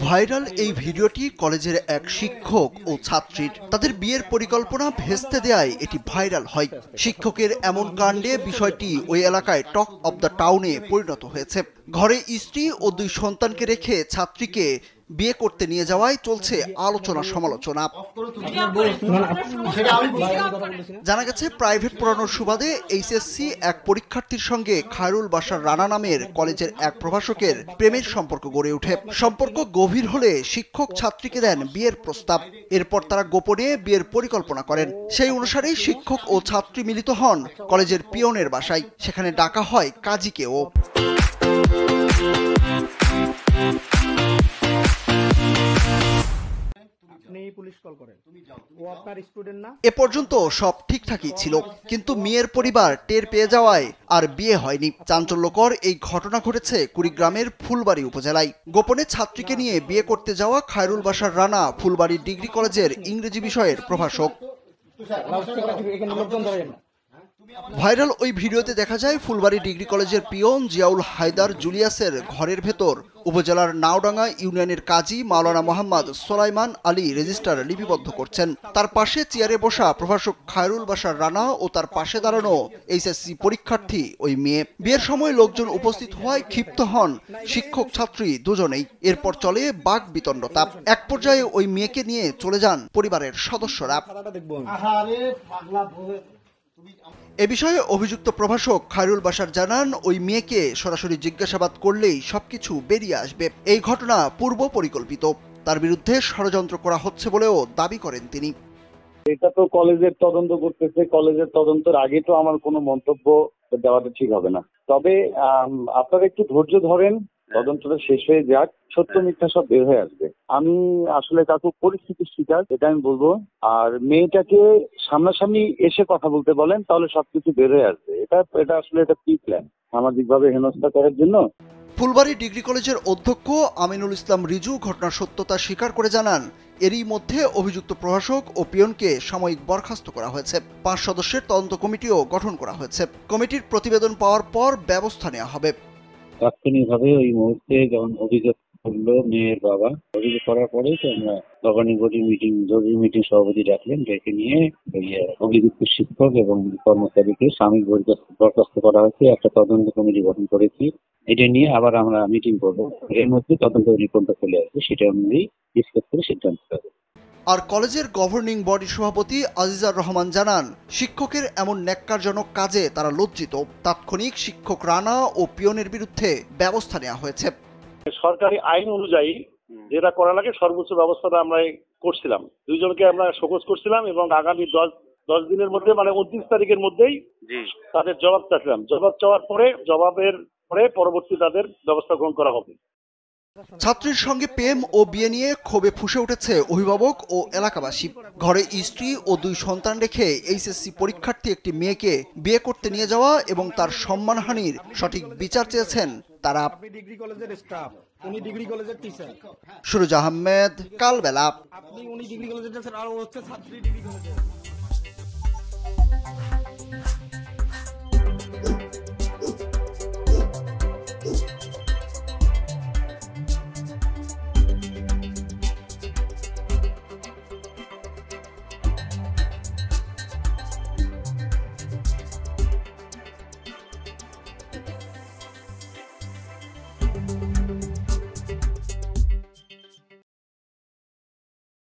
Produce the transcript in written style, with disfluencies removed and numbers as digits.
Viral এই ভিডিওটি কলেজের এক শিক্ষক ও ছাত্রীর। তাদের বিয়ের পরিকল্পনা ভেস্তে দেয়ায় এটি ভাইরাল হয়। শিক্ষকের এমন কাণ্ডে বিষয়টি ওই এলাকায় টক অব দ্য টাউনে পরিণত হয়েছে। ঘরে স্ত্রী ও 2 সন্তানকে রেখে ছাত্রীকে বিয়ে করতে নিয়ে যাওয়ায় চলছে আলোচনা সমালোচনা। জানা গেছে, প্রাইভেট পড়ানোর সুবাদে এইচএসসি এক পরীক্ষার্থীর সঙ্গে খায়রুল বাশার রানা নামের কলেজের এক প্রভাষকের প্রেমের সম্পর্ক গড়ে ওঠে। সম্পর্ক গভীর হলে শিক্ষক ছাত্রীকে দেন বিয়ের প্রস্তাব। এরপর তারা গোপনে বিয়ের পরিকল্পনা করেন। সেই অনুসারেই শিক্ষক ও ছাত্রী মিলিত হন কলেজের পিয়নের বাসায়। সেখানে ডাকা হয় কাজীকেও। এ পর্যন্ত সব ঠিকঠাকই ছিল, কিন্তু মেয়ের পরিবার টের পেয়ে যাওয়ায় আর বিয়ে হয়নি। চাঞ্চল্যকর এই ঘটনা ঘটেছে কুড়িগ্রামের ফুলবাড়ী উপজেলায়। গোপনে ছাত্রীকে নিয়ে বিয়ে করতে যাওয়া খায়রুল বাশার রানা ফুলবাড়ী ডিগ্রি কলেজের ইংরেজি বিষয়ের প্রভাষক। ভাইরাল ওই ভিডিওতে দেখা যায় ফুলবাড়ী ডিগ্রি কলেজের পিয়ন জিয়াউল হায়দার জুলিয়াসের ঘরের ভেতর উপজেলার নাওডাঙ্গা ইউনিয়নের কাজী মাওলানা মোহাম্মদ সোলাইমান আলী রেজিস্টার লিপিবদ্ধ করছেন। তার পাশে চেয়ারে বসা প্রভাষক খায়রুল বাশার রানা ও তার পাশে দাঁড়ানো এইচএসসি পরীক্ষার্থী ওই মেয়ে। বিয়ের সময় লোকজন উপস্থিত হওয়ায় ক্ষিপ্ত হন শিক্ষক ছাত্রী দুজনেই। এরপর চলে বাক বিতণ্ডতা। এক পর্যায়ে ওই মেয়েকে নিয়ে চলে যান পরিবারের সদস্যরা। এ বিষয়ে অভিযুক্ত প্রভাষক খায়রুল বাশার জানান, ওই মেয়েকে সরাসরি জিজ্ঞাসাবাদ করলেই সবকিছু বেরিয়ে আসবে। এই ঘটনা পূর্ব পরিকল্পিত। তার বিরুদ্ধে ষড়যন্ত্র করা হচ্ছে বলেও দাবি করেন তিনি। এটা তো কলেজের তদন্ত করতেছে। কলেজের তদন্তের আগে তো আমার কোনো মন্তব্য দেওয়াটা ঠিক হবে না। তবে আপনারা একটু ধৈর্য ধরেন, তদন্তটা শেষ হয়ে যাক, সত্য মিথ্যা সব বের হয়ে আসবে। আমি আসলে কাকু পরিস্থিতির শিকার, এটা আমি বলবো। আর মেয়েটাকে সামনাসামনি এসে কথা বলতে বলেন, তাহলে সবকিছু বের হয়ে আসবে। এটা আসলে এটা কি প্ল্যান সামাজিকভাবে হেনস্থা করার জন্য। ফুলবাড়ী ডিগ্রি কলেজের অধ্যক্ষ আমিনুল ইসলাম রিজু ঘটনার সত্যতা স্বীকার করে জানান, এরই মধ্যে অভিযুক্ত প্রভাষক ও পিয়নকে সাময়িক বরখাস্ত করা হয়েছে। 5 সদস্যের তদন্ত কমিটিও গঠন করা হয়েছে। কমিটির প্রতিবেদন পাওয়ার পর ব্যবস্থা নেওয়া হবে। তাৎক্ষণিকভাবে ওই মুহূর্তে যখন অভিযোগ করলো মেয়ের বাবা, অভিযোগ করার পরেই তো আমরা গভর্নিং বডি জরুরি মিটিং সভাপতি ডাকলেন, ডেকে নিয়ে অভিযুক্ত শিক্ষক এবং কর্মচারীকে সাময়িক বরখাস্ত করা হয়েছে। একটা তদন্ত কমিটি গঠন করেছি। এটা নিয়ে আবার আমরা মিটিং করবো। এর মধ্যে তদন্ত রিপোর্টটা চলে আসবে, সেটা অনুযায়ী ডিসকাস করে সিদ্ধান্ত হবে। আর কলেজের গভর্নিং বডি সভাপতি আজিজার রহমান জানান, শিক্ষকের এমন ন্যাক্কারজনক কাজে তারা লজ্জিত। তাৎক্ষণিক শিক্ষক রানা ও পিয়নের বিরুদ্ধে ব্যবস্থা নেওয়া হয়েছে। সরকারি আইন অনুযায়ী যেটা করা লাগে সর্বোচ্চ ব্যবস্থাটা আমরা করছিলাম। দুইজনকে আমরা শোকজ করছিলাম এবং আগামী 10 দিনের মধ্যে, মানে 29 তারিখের মধ্যেই তাদের জবাব চাচ্ছিলাম। জবাব চাওয়ার পরে পরবর্তী তাদের ব্যবস্থা গ্রহণ করা হবে। ছাত্রীর সঙ্গে প্রেম ও বিয়ে নিয়ে ক্ষোভে ফুঁসে উঠেছে অভিভাবক ও এলাকাবাসী। ঘরে স্ত্রী ও 2 সন্তান রেখে এইচএসসি পরীক্ষার্থী একটি মেয়েকে বিয়ে করতে নিয়ে যাওয়া এবং তার সম্মানহানির সঠিক বিচার চেয়েছেন তারা। সুরজ আহমেদ, কালবেলা।